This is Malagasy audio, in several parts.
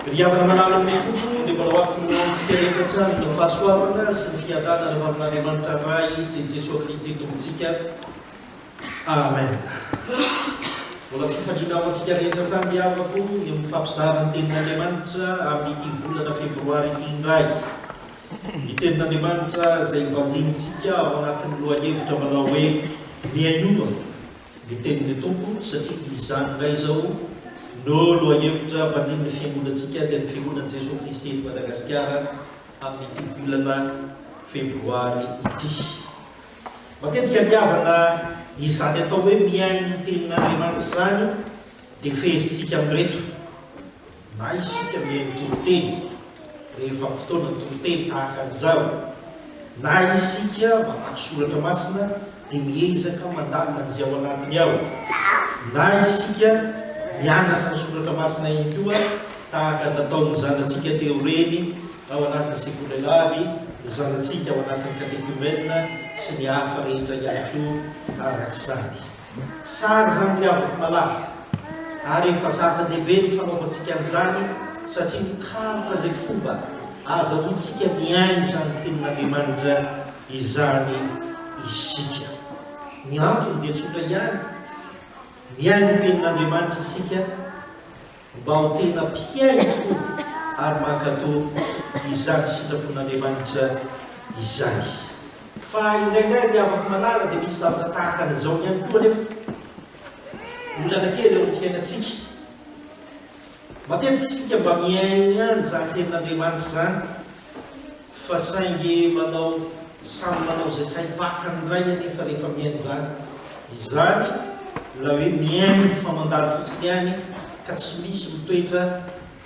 Riavana malala amin'ny tompoko dia mbola hoavytomontsika rehetra trano no fahasoavana sy ny fiadana rehefa amin'Andriamanitra ray sy Jesosy Kristy tompontsika. Amen. Mbola fifaliana ao antsika rehetra trano miavako ny mifampizara ny tenin'Andriamanitra amin'ity volana febroary ity indray. Ny tenin'Andriamanitra izay mbanjintsika ao anatin'ny lohahevitra manao hoe miainoana ny tenin'ny tompo satria izany indray izao no lohahevitra mbanjin'ny fiangonantsika dia ny fiangonan'i Jesosy Kristy eto Madagasikara amin'ity volana febroary ity. Matetika niavana izany atao hoe miaino ny tenin'Andriamanitra izany dia fehezitsika amin'reto na isika miaino toroteny rehefa fotoana ny toroteny tahaka an'izao, na isika mamaky soratra masina dia miezaka mandalina an'izay ao anatiny ao, na isika mianatra ny soratra masina ihany koa tahaka nataon'ny zanantsika teo reny ao anatin'ny sekolelavy, ny zanantsika ao anatin'ny katekumena sy ny hafa rehetra ihany koa arak'izany. Tsara izany miavaka malala ary efa zava-dehibe ny fanaovantsika an'izany satria mikaroka izay fomba azahoantsika miaino izany tenin'Andriamanitra izany isika. Ny antony dia tsotra ihany, miaino ny tenin'Andriamanitra isika mba ho tena mpiaino tokoa ary mankatao izany sitrapon'Andriamanitra izany. Fa indraindray ny afaka malala dia misy zavatra tahaka an'izao ihany koa nefa olana kely eo amin'ny fiainantsika. Matetika isika mba miaino ihany izany tenin'Andriamanitra izany fa saingy samy manao izay saim-pakany iray anefa rehefa miaino izany la hoe miaino fa mandalo fotsiny ihany ka tsy misy mitoetra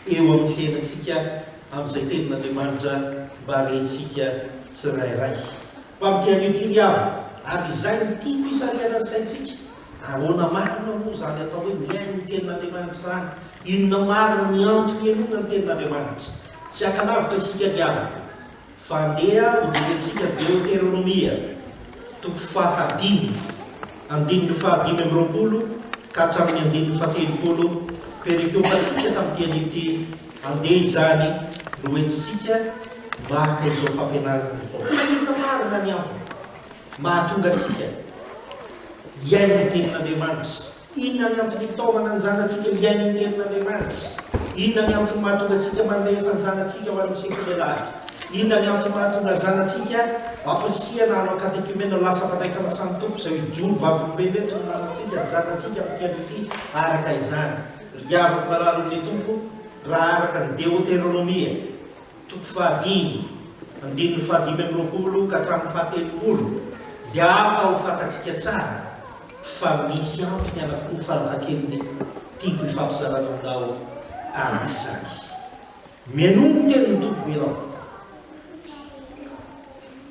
eo amin'ny fiainantsika amin'izay tenin'Andriamanitra mba rentsika tsirairay. Mpamitian'io avy ary izay no tiako isariana ny saintsika. Ahoana marina moa izany atao hoe miaino ny tenin'Andriamanitra izany? Inona marina ny antony ianona ny tenin'Andriamanitra? Tsy akalavitra isika niavaka fa andeha ho jerentsika Deuteronomia toko fahadimy, andininy fahadimy amby roapolo ka hatramin'ny andininy fahatelopolo perikiopatsika tamin'ity an'ity andeha izany no hoentsika maka izao fampianarana izao. Fa inona marina ny antony mahatonga atsika hiaino ny tenin'Andriamanitra? Inona ny antony hitaovana ny zanatsika hiaino ny tenin'Andriamanitra? Inona ny antony mahatonga atsika manome fanjanatsika ho an'ny sekolelavy? Inona ny antony mahatonga ny zanatsika amporisihana hanao katekumena lasa fandray fanasan'ny tompo izay hijoro vavolombelona eto ny nanatsika ny zanatsika amin'ity araka izany. Riavaka malala amin'ny tompo raha araka ny Deuteronomia toko fahadimy, andininy fahadimy amby roapolo ka hatramin'ny fahatelopolo dia aka ho fantatsika tsara fa misy antony anankiroa farafahakeliny tiako hifampizarana aminao amin'izany. Miainoana ny tenin'ny tompo ianao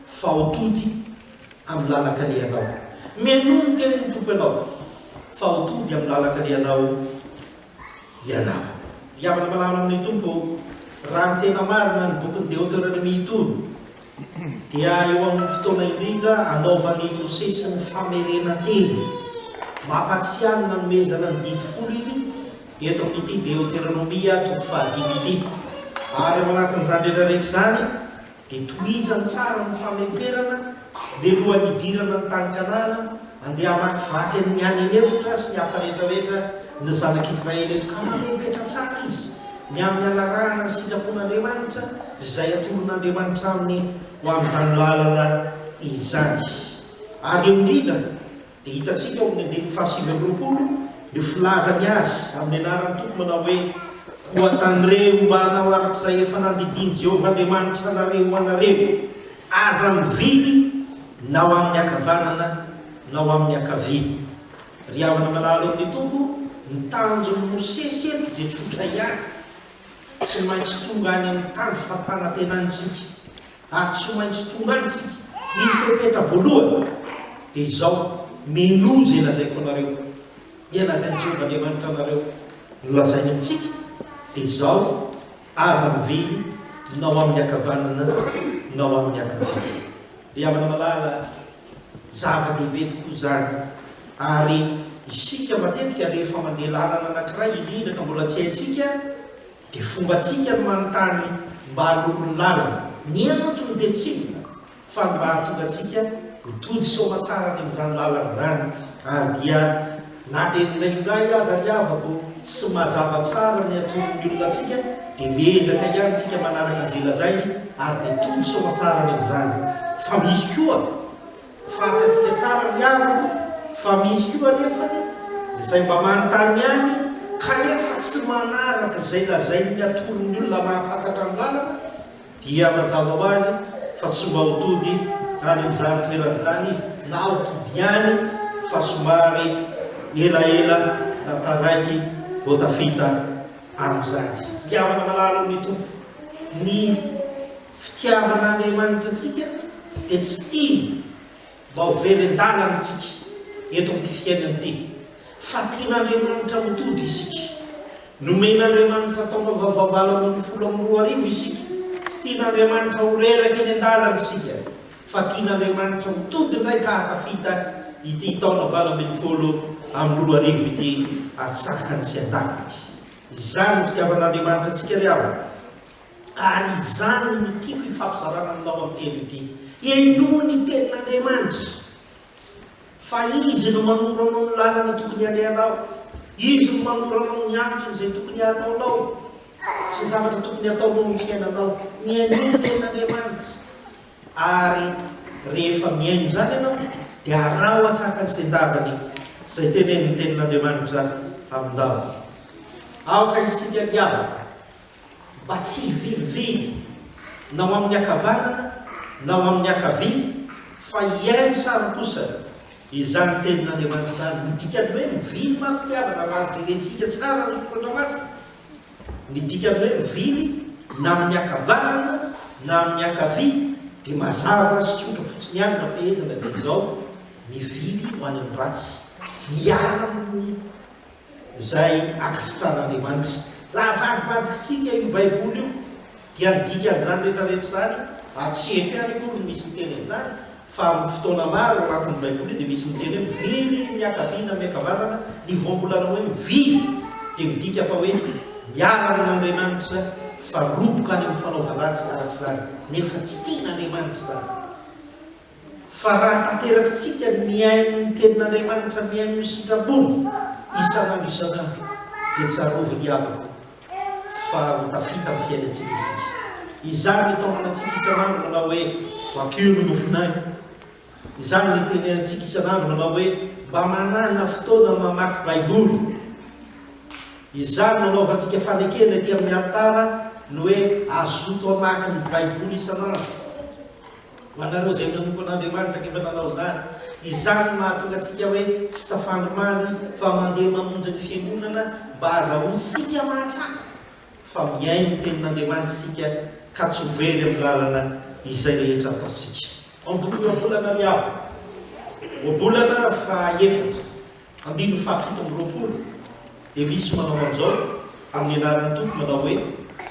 fa hotody amin'ny lalaka alehanao. Miainoana ny tenin'ny tompo ianao fa hotody amin'ny lalaka alehanao ianao. Riavana malala amin'ny tompo raha ny tena marina ny bokin'ny Deuteronomia itony dia eo amin'ny fotoana indrindra anaovany Mose sy ny famerenanteny mampatsiahy ny nanomezana ny didy folo izy eto amin'ity Deuteronomia toko fahadimy ity. Ary ao anatin'izany rehetrarehetra izany dia tohizany tsara ny famemperana mialohan'ny hidirana ny tany Kanana, andeha hamakivaky amin'ny any anefitra sy ny hafa rehetrarehetra ny zanak'Israely eto ka mamempetra tsara izy ny amin'ny anarahana ny sitrapon'Andriamanitra izay atoron'Andriamanitra aminy ho amin'izany lalana izany. Ary eo indrindra dia hitatsika ao amin'ny andininy fahasivy amby roapolo ny filazany azy amin'ny anaran'ny tompo manao hoe koa tanireo mba hanao arak'izay efa nandidiny Jehovah Andriamanitra nareo anareo aza mivily nao amin'ny akavanana nao amin'ny akavia. Riavana malala amin'ny tompo ny tanjon'ny Mosesy eto dia tsotra ihany, tsy maintsy tonga any amin'ny tany fampanantenantsika ary tsy maintsy tonga any sika. Ny fepetra voalohany dia izao menozy ilazaiko anareo, ilazainy Jehovah Andriamanitra anareo nolazainy amintsika dia izao aza mivily nao amin'ny akavanana nao amin'ny akavia. Riavana malala zava-dehibe tokoa izany ary isika matetika rehefa mandeha lalana anankiray indrindra ka mbola tsy haintsika dia fombatsika no manontany mba haloron'ny lalana ny anatony dia tsinona fa mba hahatonga atsika mitody soma tsara ny amin'izany lalana zany ary dia na dia indraindray aza ny avako tsy mazava tsara ny aton'ny olona atsika dia miezaka ihany tsika manaraka anjila zainy ary dia tody soma tsara ny amin'izany fa misy koa fatatsika tsara ny avako fa misy koa nefany izay mba manontany any kanefa tsy manaraka zay lazainy atoron'ny olona mahafantatra ny lalana dia mazava ho azy fa tsy mba hotody any amin'izany toerana zany izy na hotody ihany fa somary elaela na taraiky vao tafita amin'izany fitiavana malalo amin'ny tompo ny fitiavana Andriamanitra atsika dia tsy tiany mba ho very an-dalantsika eto amin'ity fiainana ity fa tian'Andriamanitra mitody isika nomen'Andriamanitra taona vavavalo amin'ny 12 isika tsy tian'Andriamanitra ho reraka eny an-dalana isika fa tian'Andriamanitra mitody indray ka hatafita ity taona 12 ity atsakany sy an-dalany izany ny fitiavan'Andriamanitra atsika ry avana ary izany no tiako hifampizarana aminao amin'ny teny ity enoa ny tenin'Andriamanitra fa izy no manoranao ny lalana tokony alehanao izy no manoranao ny antony izay tokony ataonao sy zavatra tokony ataonao ny fiainanao miaino ny tenin'Andriamanitra ary rehefa miaino zany ianao dia arao atsaka ny sendavany izay tenen'ny tenin'Andriamanitra aminao aoka isika miavana mba tsy hivilivily nao amin'ny akavanana nao amin'ny akavia fa iaino sara kosa izany tenin'Andriamanitra zany midikany hoe mivily mampiavana raha jerentsika tsara ny soratra masina midikany hoe mivily na amin'ny akavanana na amin'ny akavia dia mazava sy tsotra fotsiny ihany na fehezana dia izao mivily ho any amin'ny ratsy miala amin'ny zay akasitran'Andriamanitra raha vadibadikitsika io baiboly io dia midika an'izany rehetrarehetra zany ary tsy eto ihany koa no misy miteny an'izany fa amin'ny fotoana maro anatin'ny baiboly dia misy miteny hoe mivily miakaviana miakavanana ny voambolana hoe mivily dia midika fa hoe miala amin'Andriamanitra fa roboka any amin'ny fanaovaratsy arak'izany nefa tsy tian'Andriamanitra zany fa raha tanterakitsika miaino ny tenin'Andriamanitra miaino ny sitrapony isan'andro isan'andro dia tsaroviny avako fa tafita amin'ny fiainantsika isika izany ny taomanantsika isan'andro manao hoe vakio nofinay izany ny tenenantsika isan'andro manao hoe mba manana fotoana mamaky baiboly izany nanaovantsika fanekena ety amin'ny altara no hoe azoto amaky ny baiboly isan'andro manareo zay manompo an'Andriamanitra kefa nanao zany izany mahatonga atsika hoe tsy tafandromany fa mandeha mamonjy ny fiangonana mba azahoantsika mahatsaka fa miaino ny tenin'Andriamanitra isika ka tsy ho very amin'ny lalana izay rehetra ataontsika ambokony oabolana riavo oabolana fa efatra andino fahafito amby roapolo dia misy manao amin'izao amin'ny anaran'ny tompo manao hoe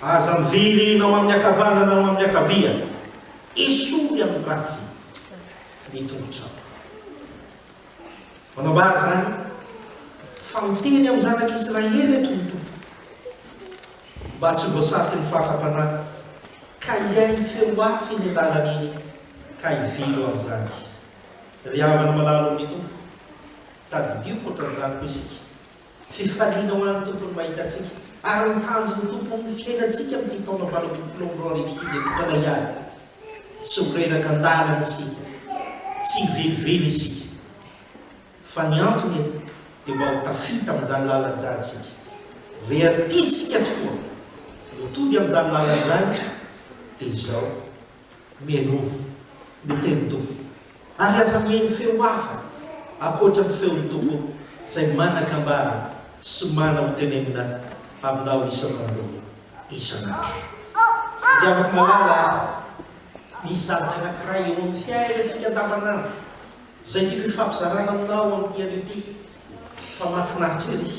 aza mivily nao amin'ny akavanana nao amin'ny akavia esory amin'ny ratsy ny tongotrao manambara zany fa miteny amin'ny zanak'Israely eto ny tompo mba tsy voasaky ny fahakam-panahy ka iaino feo afy ny lalana iny ka hivilo amin'izany ry havana malalo amin'ny tompo tadidio foatran'izany koa isika fifaliana ho an'ny tompony mahita atsika ary mitanjo ny tompo amin'ny fiainantsika amin'ity taona 12 ity dia vitana ihany tsy horeraka an-dalana isika tsy hivelively isika fa ny antony dia mba ho tafita amin'izany lalana zany isika rehatitsika tokoa mitody amin'izany lalana zany dia izao miainoa miteny tompo ary aza mihaino feo hafa akoatra ny feon'ny tompo izay manan-kambara sy mana ho tenenina aminao isan'andro isan'andro dia afaka malala misy zavatra anankiray eo amin'ny fiainantsika andavanandro izay tiako hifampizarana aminao amin'ity an'ity fa mahafinaritra ery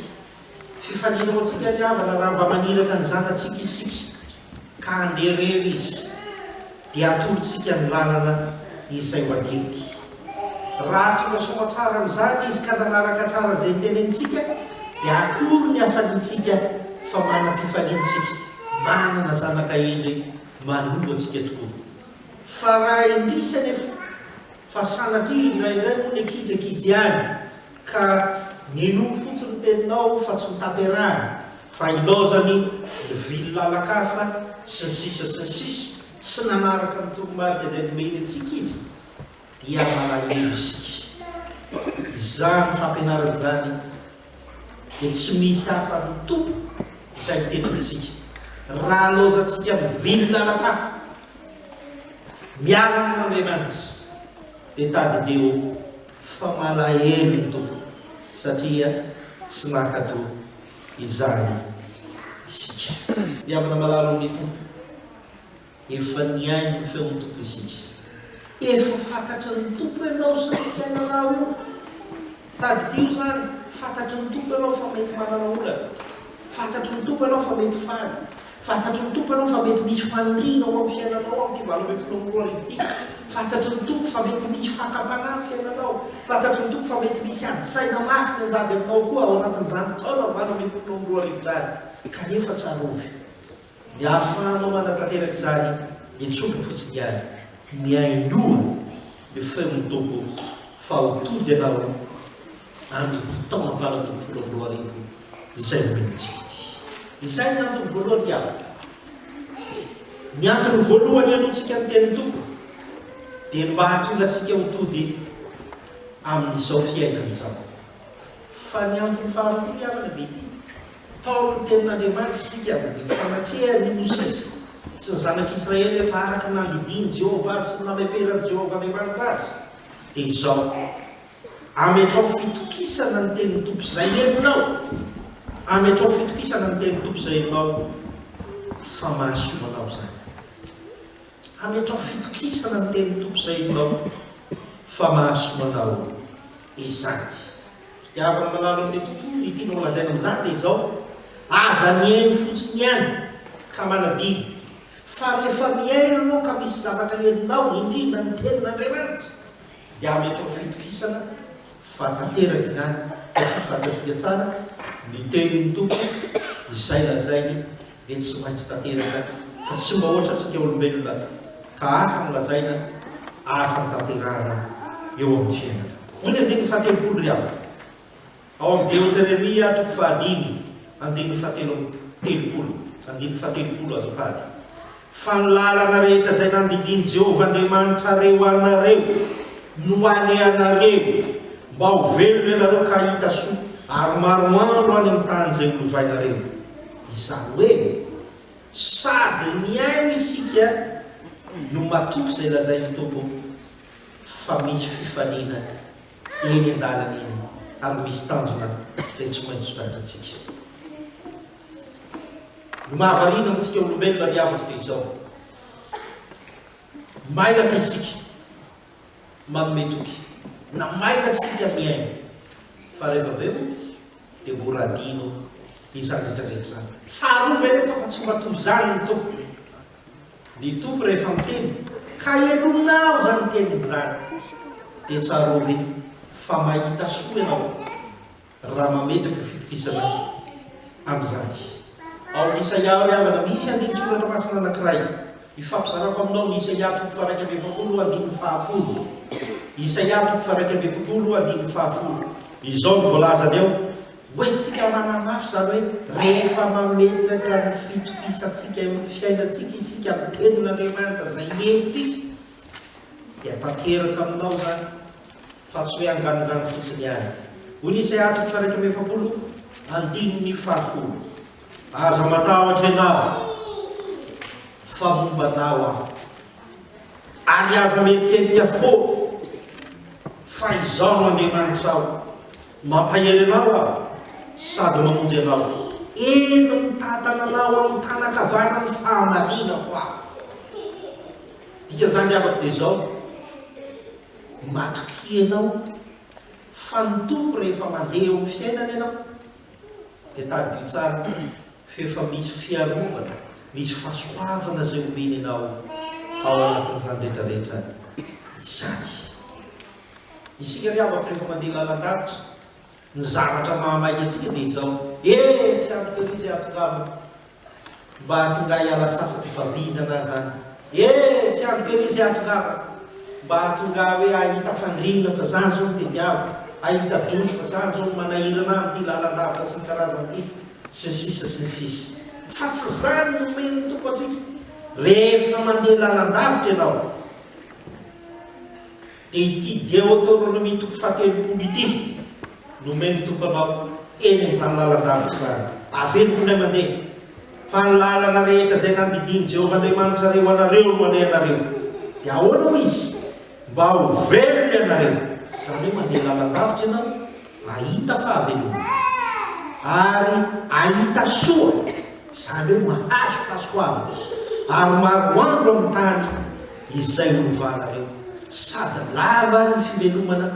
fifalianao atsika ny havana raha mba maniraka ny zanantsika isika ka handeha rery izy dia atolotsika ny lalana izay ho andehky raha tonga soa tsara amin'izany izy ka nanaraka tsara izay nytenentsika dia akory ny hafaliantsika fa manam-pifaliantsika manana zanakahely manombo atsika tokoa fa raha indrisy nefa fa sanatria indraindray moa ny ankizy ihany ka ninono fotsiny teninao fa tsy mitaterahana fa ilaozany ny vily lalakafa sy ny sisa sy ny sisa tsy nanaraka ny toromarika izay nomeny atsika izy dia malahelo isika izany fampianarana izany dia tsy misy hafa ny tompo izay tenantsika raha laozantsika mivily lalakafa miala amin'Andriamanitra dia tadideo fa malahelo ny tompo satria tsy nakato izany isika miavana malalo amin'ny tompo efa niaino ny feon'ny tompo isika efa fantatry ny tompo ianao sy ny fiainanao io taditio zany fantatry ny tompo ianao fa mety manana olana fantatry ny tompo ianao fa mety faly fantatry ny tompo ianao fa mety misy fanirina ao amin'ny fiainanao amin'ity valome filomboroa arivoty fantatry ny tompo fa mety misy fakapana ny fiainanao fantatry ny tompo fa mety misy adisaina mafy ny anjady aminao koa ao anatin'izany taona valome filomboroa arivo zany kanefa tsarovy ny ahafahanao manatanteraky izany dia tsopo fotsiny ihany miainoa ny feon'ny tompo fa hotody ianao amin'ity taona valome filomboroa arivo izay nomenitsika ity izay ny antony voalohany miavaka ny antony voalohany alohantsika ny tenin'ny tompo dia ny mahatonga atsika hotody amin'izao fiainana izao fa ny antony faharoa miavaka dia ity tao ny tenin'Andriamanitra isika ny fanatrehany Mosesy sy ny zanak'Israely eto araka nandidiny Jehovah sy nameperan'i Jehovah Andriamanitra azy dia izao ametrao fitokisana ny tenin'ny tompo izay henonao ametrao fitokisana ny tenin'ny tompo izay henonao fa mahasomanao zany ametrao fitokisana ny tenin'ny tompo izay henonao fa mahasomanao izany iavana malalo amin'ny tontolo itianao lazaina amin'izany dia izao aza miaino fotsiny ihany ka manadiny fa rehefa miaino anao ka misy zavatra henonao indrindra ny tenin'Andriamanitra dia ametrao fitokisana fa tanteraky izany satria fantatsika tsara ny tenin'ny tompo izay lazainy dia tsy maintsy tanteraka fa tsy mba ohatra antsika olombelona ka hafa ny lazaina hafa ny tanterahana eo amin'ny fiainana hoy ny andiny fahatelopolo ry avana ao amin'ny Deutéronomia toko fahadimy andiny fahatelopolo andiny fahatelopolo azafady fa ny lalana rehetra izay nandidiny Jehovah Andriamanitra reo anareo no alehanareo mba ho velona ianareo ka hita soa ary maroandro any amin'ny tany izay holovainareo izany hoe sady miaino isika no matoky izay lazain'ny tompo fa misy fifaliana eny an-dalana eny ary misy tanjona izay tsy maintsy sotadratsika no mahavariana amintsika olombelona ry avako dia izao mailaka isika manome toky na mailaka isika miaino fa rehefa aveo dia mora adino izany rehetrarehetra zany tsara ove nefa fa tsy matoy zany ny tompo rehefa miteny ka henonao zany teniny zany dia tsara ove fa mahita soa ianao raha mametraka fitokisana amin'izany ao n'Isaia ry havana misy andiny soratra masina anankiray ifampizarako aminao ny Isaia toko faraiky amby efapolo andiny fahafolo Isaia toko faraiky amby efapolo andiny fahafolo izao ny voalazany eo hoentsika manamafy zany hoe rehefa mametraka ny fitokisantsika amin'ny fiainantsika isika amin'ny tenin'Andriamanitra izay henontsika dia tanteraka aminao zany fa tsy hoe anganongano fotsiny ihany hoy ny Isaia toko faraiky amby efapolo andiny fahafolo aza matahotra ianao fa mombanao aho ary aza merikenika fo fa izao no Andriamanitra aho mampahery anao aho sady mamonjy anao eno mitatana anao amin'ny tanakavana ny fahamarinako aho dikan'izany avako dia izao matoky ianao fa ny tompo rehefa mandeha eo amin'ny fiainana ianao dia tadio tsara fefa misy fiarovana misy fahasoavana izay omeny ianao ao anatin'izany rehetrarehetra izany isika ry avako rehefa mandeha lalan-davitra ny zavatra mahamaika antsika dia izao tsy antoka ry izay atongavana mba hatonga hiala sasam-pifavizana zany tsy andokely izy atongava mba hatonga hoe ahita fandrina fa zany zao miteliavo ahita doso fa zany zao manahirana amity lalandavitra sy ny karazany ty sy fa tsy zany nomeny tompo atsika rehefa mandeha lalandavitra ianao dia ity Deutéronomie toko fahatelopolo ity nomeny tompo anao eny am'izany lalandavitra zany avelokondray mandeha fa ny lalana rehetra zay nandiliny Jehovahandriamanitra reo anareo no anay anareo dia ahoana ho izy mba ho velony anareo zany hoe mandeha lalandavitra ianao ahita fahavelona ary ahita soa zany hoe mahazo fahasoavana ary maroandro amin'ny tany izay olovanareo sady lava ny fivelomana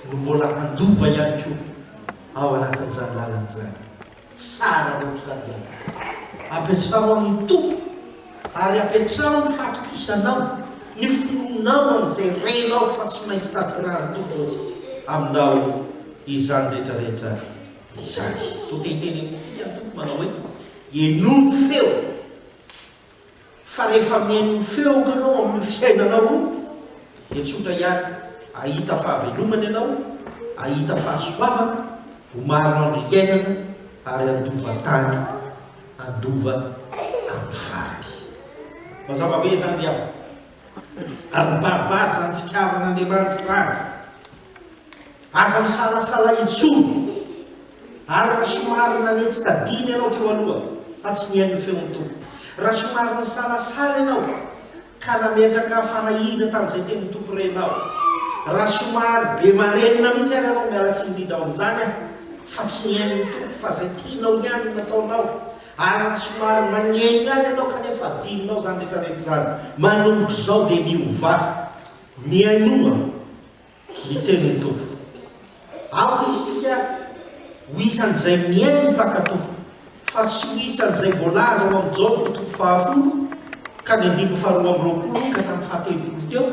no mbola handova ihany koa ao anatin'izany lalan'izany tsara ohatrany apetrao amin'ny tompo ary apetrao ny fatokisanao ny fononao amin'izay renao fa tsy maintsy taterahany tompo aminao izany rehetrarehetra izany to teteny amintsika ny tompo manao hoe enono feo fa rehefa mihaino feo kanao amin'ny fiainanao dia tsotra ihany ahita fahavelomana ianao ahita fahasoavana ho marinandro iainana ary andova tany andova amin'ny farany mazava be zany ry avako ary mibaribary zany fitiavan'Andriamanitra zany aza misalasala itsony ary raha somary nanetsika diny ianao teo aloha fa tsy nihaino feon'ny tompo raha somary misalasala ianao ka nametraka fanahina tamin'izay teny tompo renao raha somary be marenina mihitsy ary anao mialatsy indrindra ao amin'izany fa tsy nihainon'ny tompo fa zay tianao ihany nataonao ary raha somary maniaino ihany ianao kanefa adininao zany rehetrarehetra zany manomboka izao dia miova miainoa ny tenin'ny tompo aoka isika ho isan'izay miaino mpakatompo fa tsy ho isan'izay voalaza ao amin'ny Jaona tompo fahafolo ka ny andimy faharoa amby roapolo ka hatramin'ny fahatelopolo teo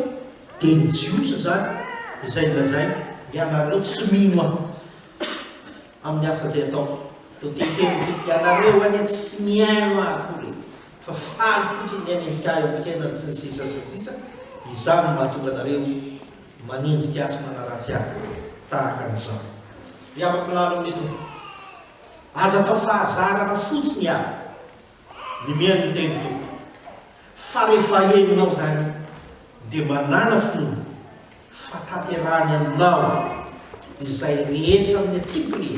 dia ny jiosy zany izay lazay ianareo tsy mino amin'ny asa zay ataoko to teteny tompo ianareo ane tsy miaino akory fa faly fotsiny miaino enzika eo amin'ny fiainana sy ny sisa sy ny sisa izany mahatonga anareo manenjika azy manaratsy ahy tahaka an'izao miavaka milalo amin'ny tompo aza atao fahazarana fotsiny ahy ny miaino ny teny tompo fa rehefa heninao zany dia manana finoana fa taterahany aminao izay rehetra amin'ny atsipony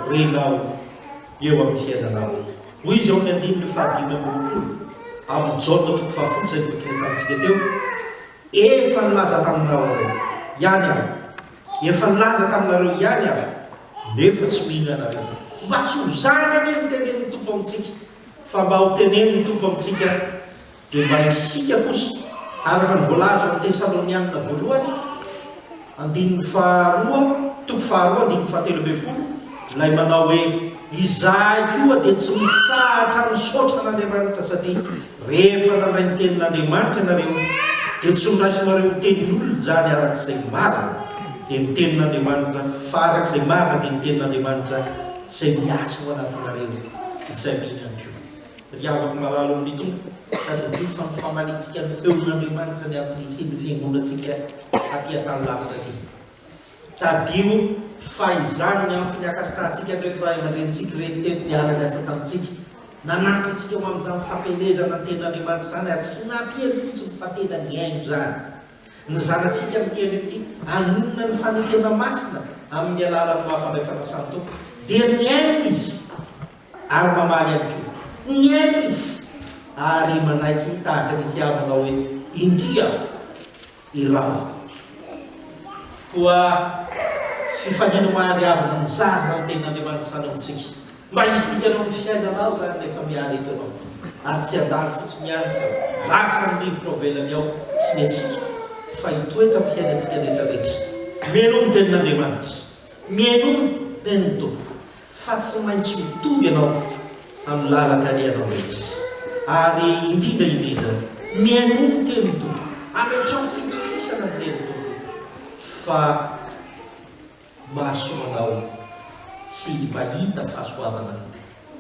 renao eo amin'ny fiainanao hoy izy ao amin'ny andininy fahadimy amby roapolo amin'ny Jaona toko fahafolo zay nibokiny tamintsika teo efa nilaza taminao ihany aho efa nilaza taminareo ihany aho nefa tsy mino anareo mba tsy ho zany ane mitenen'ny tompo amintsika fa mba ho tenen'ny tompo amintsika dia mba isika kosa araka ny voalaza amin'ny Tesalonianina voalohany andininy faharoa toko faharoa andininy fahatelo amby folo ilay manao hoe izahay koa dia tsy misahatra misaotra an'Andriamanitra satria rehefa nandray ny tenin'Andriamanitra ianareo dia tsy miraisinareo tenin'olona zany arak'izay marina dia ny tenin'Andriamanitra fa arak'izay marina dia ny tenin'Andriamanitra izay miasa ho anatinareo izay mihina ihany koa ry avako malalo amin'ny tompo sady niofa ny famalitsika ny feon'Andriamanitra ny atin'isy ny fiangonantsika aty an-tany lavitra aty tadio fa izany ny antony akasitrahantsika nreto raha aman-drenitsika reny teny niara-miasa tamintsika nanampy antsika ho amin'izany fampelezana ny tenin'Andriamanitra zany ary tsy nampihany fotsiny fa tena ny aino zany ny zanatsika miteny ity anonona ny fanekena masina amin'ny alalan'ny mahampandray fanasany tompo dia ny aino izy ary mamaly ihany koa ny aino izy ary manaiky tahaka ny fiavanao hoe indria irao koa fifanino mahariavana ny zaza ny tenin'Andriamanitra zany amintsika mba izy tikanao ny fiainanao zany rehefa miary eto anao ary tsy andalo fotsiny ihany ka lasa ny rivotra ovelany ao sy ny atsika fa hitoetra amin'ny fiainantsika rehetrarehetra miaino ny tenin'Andriamanitra miaino ny tenin'ny tompo fa tsy maintsy mitody ianao amin'ny lalaka alianao rehetra ary indrindra miaino ny tenin'ny tompo ametrao fitokisana ny tenin'ny tompo fa mahasoanao sy mahita fahasoavana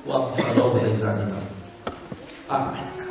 ho amin'ny fanaovana izany ianao Amen.